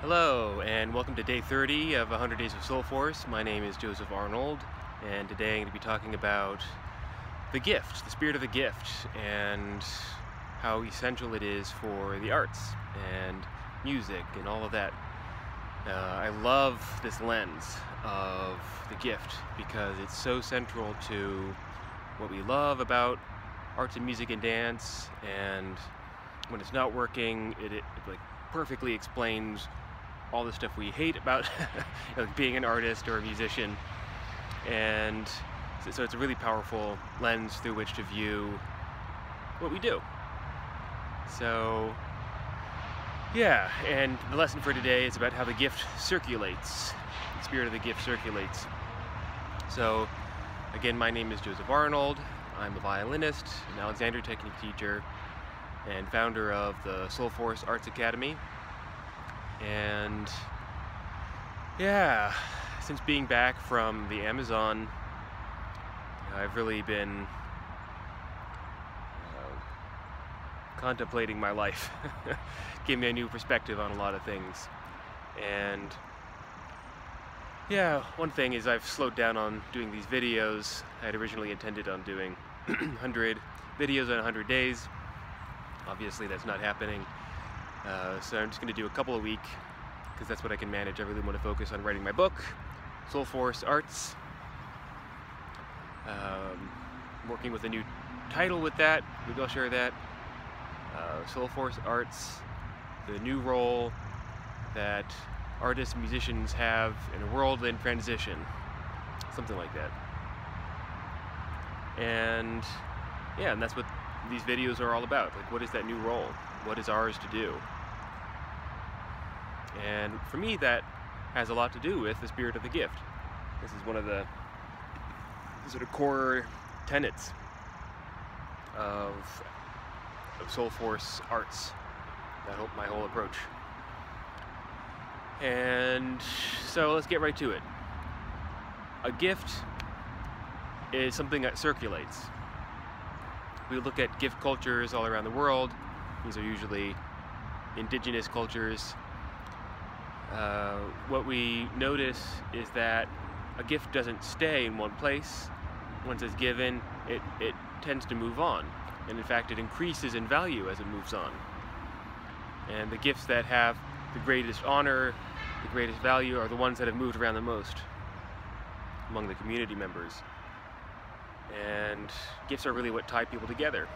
Hello, and welcome to day 30 of 100 Days of Soulforce. My name is Joseph Arnold, and today I'm going to be talking about the gift, the spirit of the gift, and how essential it is for the arts and music and all of that. I love this lens of the gift because it's so central to what we love about arts and music and dance, and when it's not working, it like perfectly explains all the stuff we hate about like being an artist or a musician. And so it's a really powerful lens through which to view what we do. So yeah, and the lesson for today is about how the gift circulates. The spirit of the gift circulates. So again, my name is Joseph Arnold. I'm a violinist, an Alexandria Technique teacher, and founder of the Soulforce Arts Academy. And yeah, since being back from the Amazon, I've really been contemplating my life. Gave me a new perspective on a lot of things. And yeah, one thing is I've slowed down on doing these videos. I had originally intended on doing 100 videos in 100 days. Obviously that's not happening. So I'm just going to do a couple a week because that's what I can manage. I really want to focus on writing my book, Soulforce Arts. I'm working with a new title with that. Maybe I'll share that. Soulforce Arts, the new role that artists and musicians have in a world in transition. Something like that. And yeah, and that's what these videos are all about. Like, what is that new role? What is ours to do? And for me, that has a lot to do with the spirit of the gift. This is one of the sort of core tenets of Soulforce Arts, my whole approach. And so let's get right to it. A gift is something that circulates. We look at gift cultures all around the world. These are usually indigenous cultures. What we notice is that a gift doesn't stay in one place. Once it's given, it tends to move on. And in fact, it increases in value as it moves on. And the gifts that have the greatest honor, the greatest value, are the ones that have moved around the most among the community members. And gifts are really what tie people together.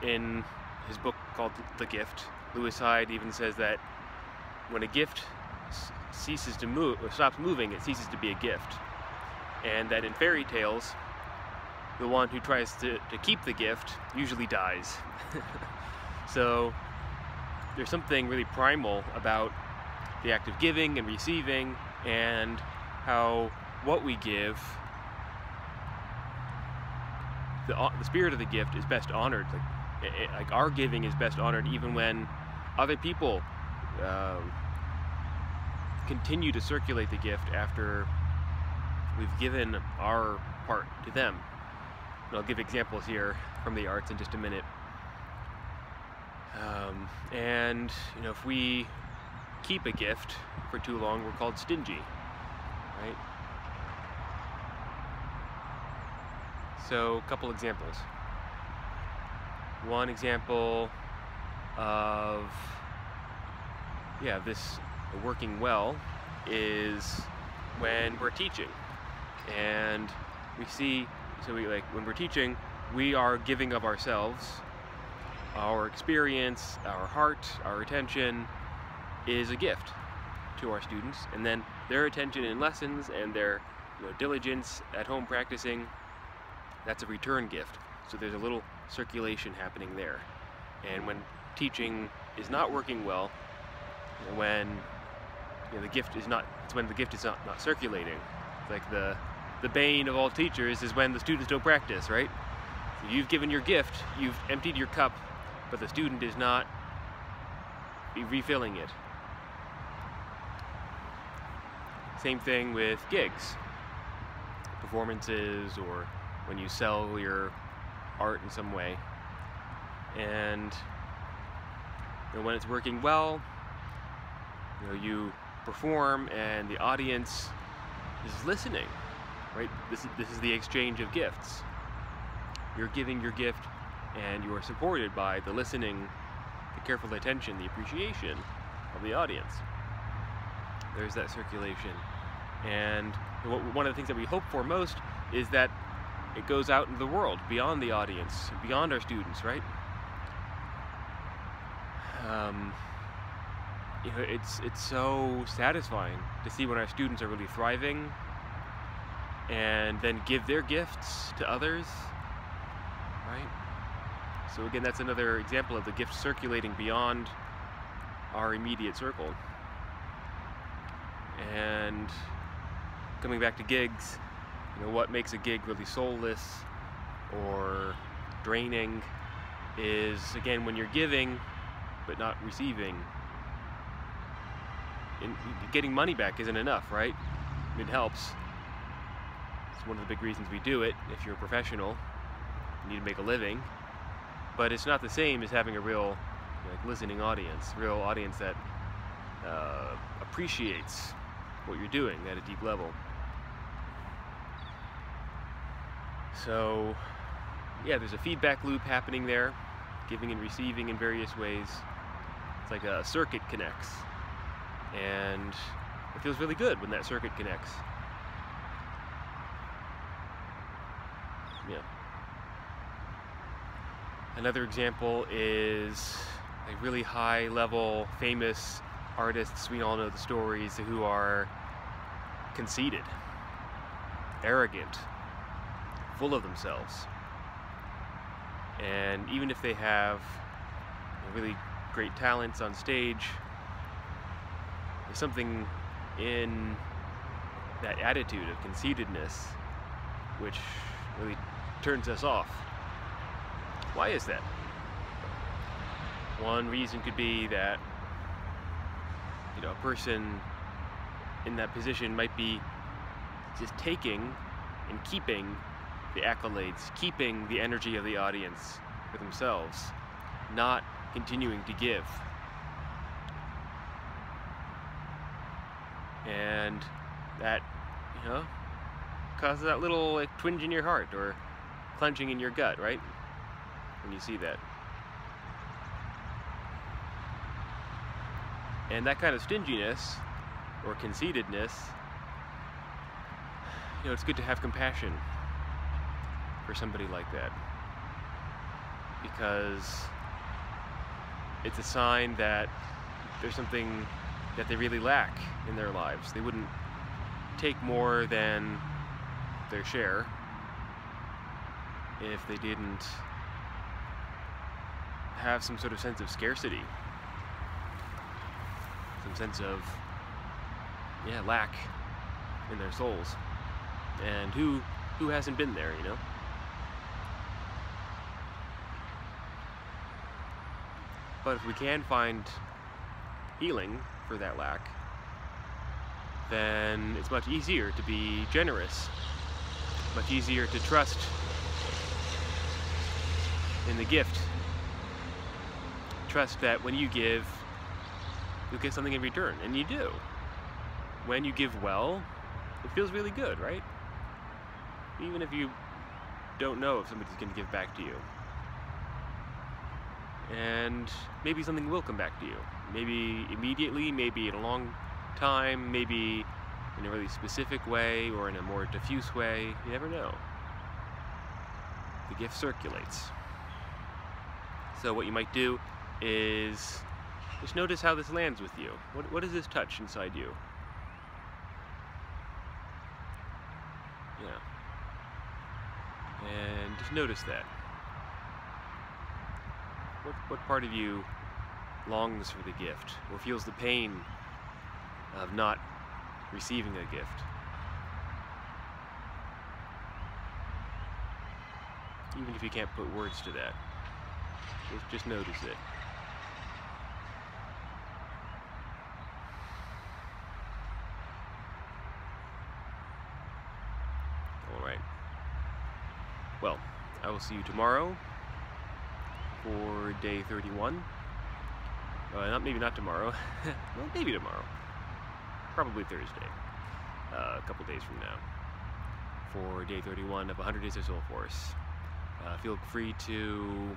In his book called The Gift, Lewis Hyde even says that when a gift ceases to move, or stops moving, it ceases to be a gift. And that in fairy tales, the one who tries to keep the gift usually dies. So there's something really primal about the act of giving and receiving, and how what we give, the spirit of the gift is best honored. Like our giving is best honored even when other people continue to circulate the gift after we've given our part to them. And I'll give examples here from the arts in just a minute. And you know, if we keep a gift for too long, we're called stingy, right? So, a couple examples. One example of this working well is when we're teaching, and we see, when we're teaching, we are giving of ourselves. Our experience, our heart, our attention is a gift to our students, and then their attention in lessons and their diligence at home practicing, that's a return gift. So there's a little circulation happening there. And when teaching is not working well, when the gift is not, it's when the gift is not circulating. It's like the bane of all teachers is when the students don't practice, right? So you've given your gift, you've emptied your cup, but the student is not refilling it. Same thing with gigs, performances, or when you sell your art in some way. And when it's working well, you perform and the audience is listening, right? This is the exchange of gifts. You're giving your gift and you are supported by the listening, the careful attention, the appreciation of the audience. There's that circulation. And one of the things that we hope for most is that it goes out into the world, beyond the audience, beyond our students, right? It's so satisfying to see when our students are really thriving and then give their gifts to others, right? So again, that's another example of the gift circulating beyond our immediate circle. And coming back to gigs, what makes a gig really soulless or draining is, again, when you're giving but not receiving. And getting money back isn't enough, right? It helps. It's one of the big reasons we do it. If you're a professional, you need to make a living. But it's not the same as having a real listening audience, real audience that appreciates what you're doing at a deep level. So, yeah, there's a feedback loop happening there, giving and receiving in various ways. It's like a circuit connects, and it feels really good when that circuit connects. Yeah. Another example is like really high-level, famous artists. We all know the stories, who are conceited, arrogant, full of themselves. And even if they have really great talents on stage, there's something in that attitude of conceitedness which really turns us off. Why is that? One reason could be that a person in that position might be just taking and keeping the accolades, keeping the energy of the audience for themselves, not continuing to give. And that, causes that little twinge in your heart or clenching in your gut, right? When you see that. And that kind of stinginess or conceitedness, it's good to have compassion for somebody like that, because it's a sign that there's something that they really lack in their lives. They wouldn't take more than their share if they didn't have some sort of sense of scarcity, some sense of lack in their souls. And who hasn't been there, But if we can find healing for that lack, then it's much easier to be generous, much easier to trust in the gift. Trust that when you give, you'll get something in return, and you do. When you give well, it feels really good, right? Even if you don't know if somebody's going to give back to you. And maybe something will come back to you. Maybe immediately, maybe in a long time, maybe in a really specific way or in a more diffuse way. You never know. The gift circulates. So what you might do is just notice how this lands with you. What does this touch inside you? Yeah. And just notice that. What part of you longs for the gift or feels the pain of not receiving a gift? Even if you can't put words to that, just notice it. All right. Well, I will see you tomorrow for day 31. Maybe not tomorrow. Well, maybe tomorrow. Probably Thursday. A couple days from now. For day 31 of 100 Days of Soulforce. Feel free to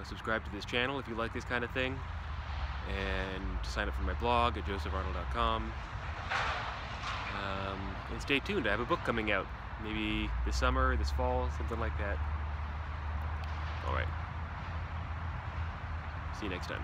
subscribe to this channel if you like this kind of thing, and sign up for my blog at josepharnold.com. And stay tuned. I have a book coming out, maybe this summer, this fall, something like that. Alright. See you next time.